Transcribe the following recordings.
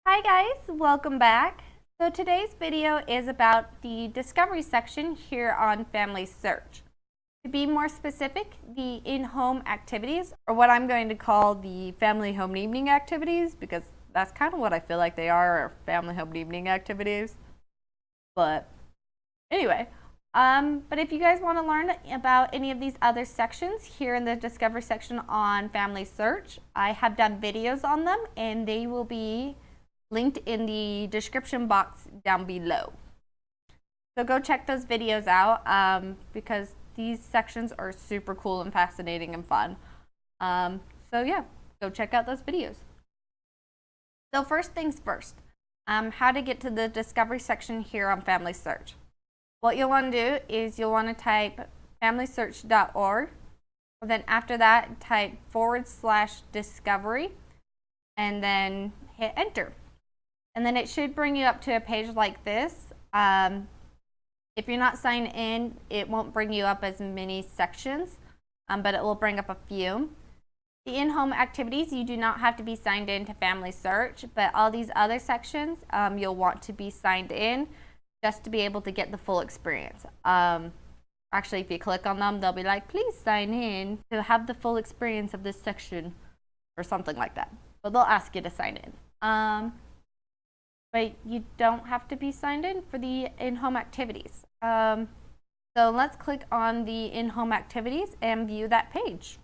Hi guys, welcome back. So today's video is about the discovery section here on FamilySearch. To be more specific, the in-home activities, or what I'm going to call the family home and evening activities, because that's kind of what I feel like they are family home and evening activities. But anyway, but if you guys want to learn about any of these other sections here in the discovery section on FamilySearch, I have done videos on them and they will be linked in the description box down below. So go check those videos out because these sections are super cool and fascinating and fun. So yeah, go check out those videos. So first things first, how to get to the discovery section here on FamilySearch. What you'll want to do is you'll want to type FamilySearch.org. Then after that, type /discovery and then hit enter. And then it should bring you up to a page like this. If you're not signed in, it won't bring you up as many sections, but it will bring up a few. The in-home activities, you do not have to be signed in to FamilySearch, but all these other sections, you'll want to be signed in just to be able to get the full experience. Actually, if you click on them, they'll be like, please sign in to have the full experience of this section or something like that. But they'll ask you to sign in. But you don't have to be signed in for the in-home activities. So let's click on the in-home activities and view that page.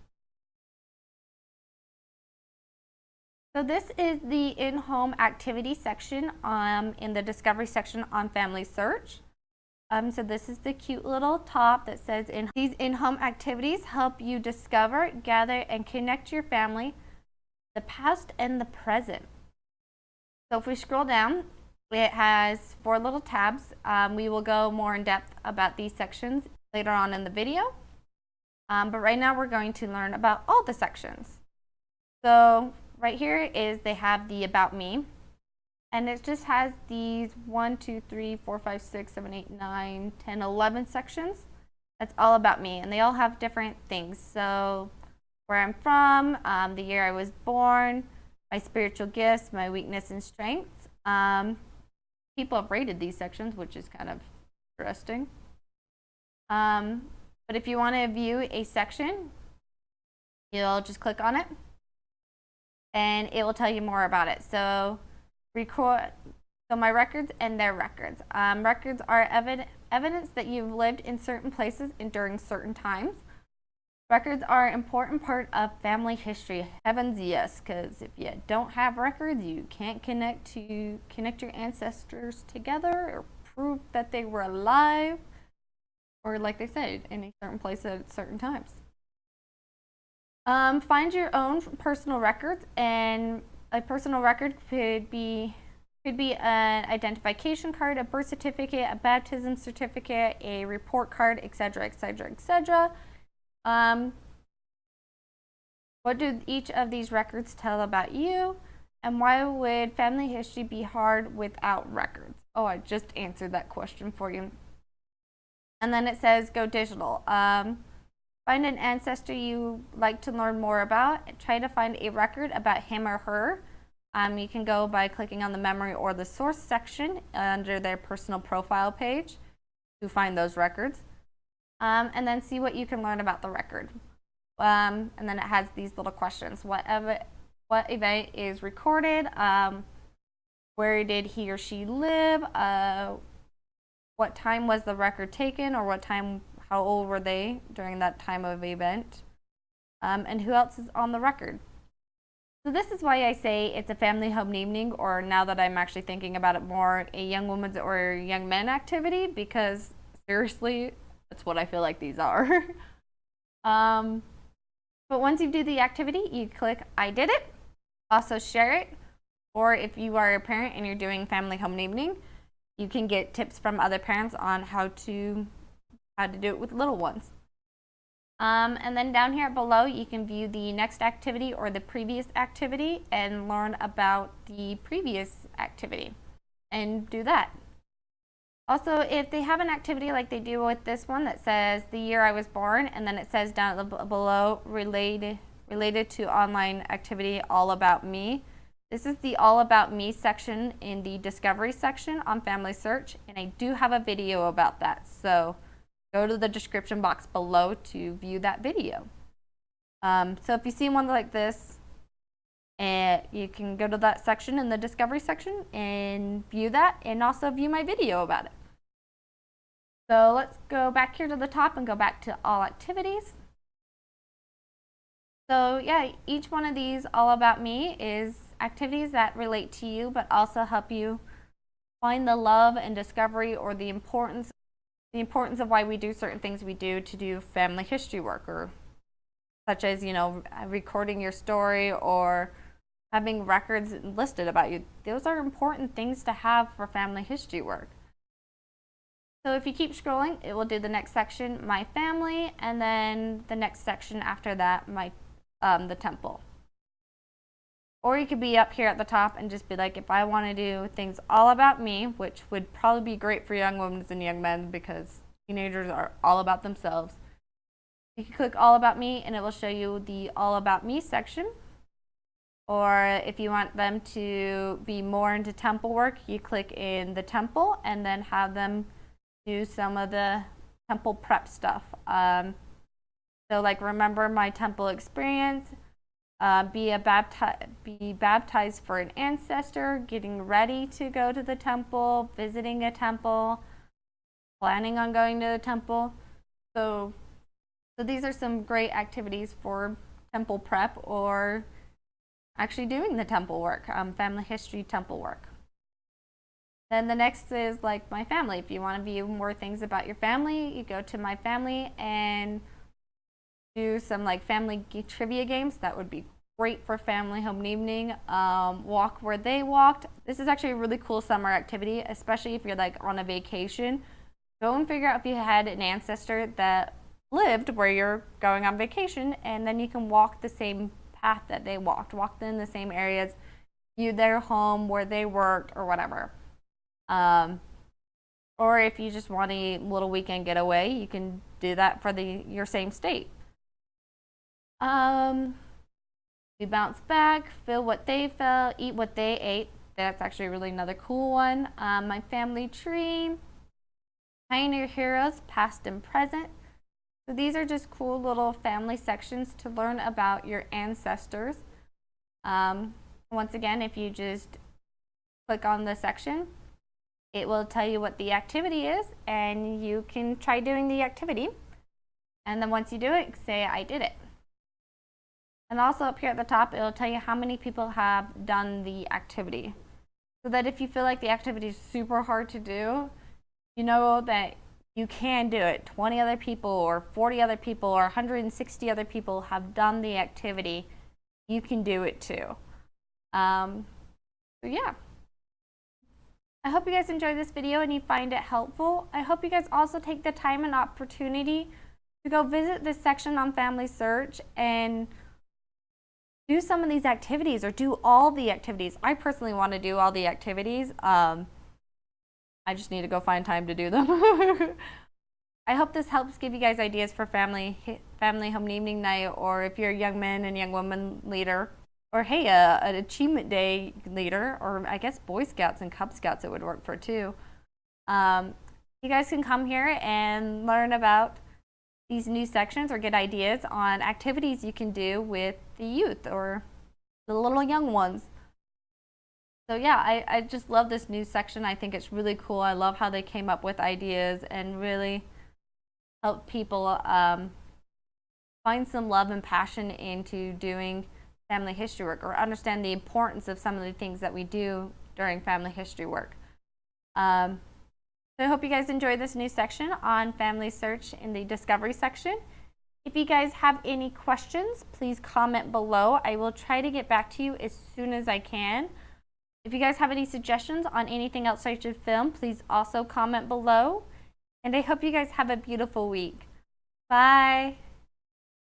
So this is the in-home activity section in the discovery section on FamilySearch. So this is the cute little top that says these in-home activities help you discover, gather, and connect your family, the past and the present. So if we scroll down, it has 4 little tabs. We will go more in depth about these sections later on in the video. But right now we're going to learn about all the sections. So right here is they have the About Me. And it just has these 1, 2, 3, 4, 5, 6, 7, 8, 9, 10, 11 sections. That's all about me. And they all have different things. So where I'm from, the year I was born, my spiritual gifts, my weakness and strengths. People have rated these sections, which is kind of interesting. But if you want to view a section, you'll just click on it and it will tell you more about it. So my records and their records. Records are evidence that you've lived in certain places and during certain times. Records are an important part of family history. Heavens yes, because if you don't have records, you can't connect your ancestors together or prove that they were alive, or like they said, in a certain place at certain times. Find your own personal records, and a personal record could be an identification card, a birth certificate, a baptism certificate, a report card, etc., etc., etc. What do each of these records tell about you? And why would family history be hard without records? Oh, I just answered that question for you. And then it says go digital. Find an ancestor you like to learn more about. Try to find a record about him or her. You can go by clicking on the memory or the source section under their personal profile page to find those records. And then see what you can learn about the record. And then it has these little questions. What event is recorded? Where did he or she live? What time was the record taken, or how old were they during that time of event? And who else is on the record? So this is why I say it's a family home and evening, or now that I'm actually thinking about it more, a young woman's or young men activity, because seriously, that's what I feel like these are. But once you do the activity, you click I did it, also share it, or if you are a parent and you're doing family home and evening, you can get tips from other parents on how to do it with little ones. And then down here below, you can view the next activity or the previous activity and learn about the previous activity and do that. Also, if they have an activity like they do with this one that says the year I was born, and then it says down below related to online activity all about me, This is the All About Me section in the Discovery section on FamilySearch, and I do have a video about that. So go to the description box below to view that video. So if you see one like this, you can go to that section in the Discovery section and view that, and also view my video about it. So let's go back here to the top and go back to all activities. So yeah, each one of these All About Me is activities that relate to you, but also help you find the love and discovery, or the importance of why we do certain things we do to do family history work, or such as, you know, recording your story or having records listed about you. Those are important things to have for family history work. So if you keep scrolling, it will do the next section, My Family, and then the next section after that, the temple. Or you could be up here at the top and just be like, if I want to do things all about me, which would probably be great for young women and young men because teenagers are all about themselves. You can click All About Me and it will show you the All About Me section. Or if you want them to be more into temple work, you click in the temple and then have them do some of the temple prep stuff. So like, remember my temple experience, be baptized for an ancestor, getting ready to go to the temple, visiting a temple, planning on going to the temple. So these are some great activities for temple prep, or actually doing the temple work, family history temple work. Then the next is like My Family. If you want to view more things about your family, you go to My Family and do some like family trivia games. That would be great for family home evening. Walk where they walked. This is actually a really cool summer activity, especially if you're like on a vacation. Go and figure out if you had an ancestor that lived where you're going on vacation, and then you can walk the same path that they walked in the same areas, view their home, where they worked, or whatever. Or if you just want a little weekend getaway, you can do that for your same state. We bounce back, feel what they felt, eat what they ate. That's actually really another cool one. My Family Tree, Pioneer Heroes, past and present. So these are just cool little family sections to learn about your ancestors. Once again, if you just click on the section, it will tell you what the activity is, and you can try doing the activity. And then once you do it, say, I did it. And also up here at the top, it'll tell you how many people have done the activity. So that if you feel like the activity is super hard to do, you know that you can do it. 20 other people or 40 other people or 160 other people have done the activity. You can do it too. So yeah. I hope you guys enjoyed this video and you find it helpful. I hope you guys also take the time and opportunity to go visit this section on FamilySearch and do some of these activities, or do all the activities. I personally want to do all the activities. I just need to go find time to do them. I hope this helps give you guys ideas for family home evening night, or if you're a young man and young woman leader, or hey, an achievement day leader, or I guess Boy Scouts and Cub Scouts it would work for too. You guys can come here and learn about these new sections or get ideas on activities you can do with the youth or the little young ones. So yeah, I just love this new section. I think it's really cool. I love how they came up with ideas and really help people find some love and passion into doing family history work, or understand the importance of some of the things that we do during family history work. So I hope you guys enjoy this new section on FamilySearch in the Discovery section. If you guys have any questions, please comment below. I will try to get back to you as soon as I can. If you guys have any suggestions on anything else I should film, please also comment below. And I hope you guys have a beautiful week. Bye.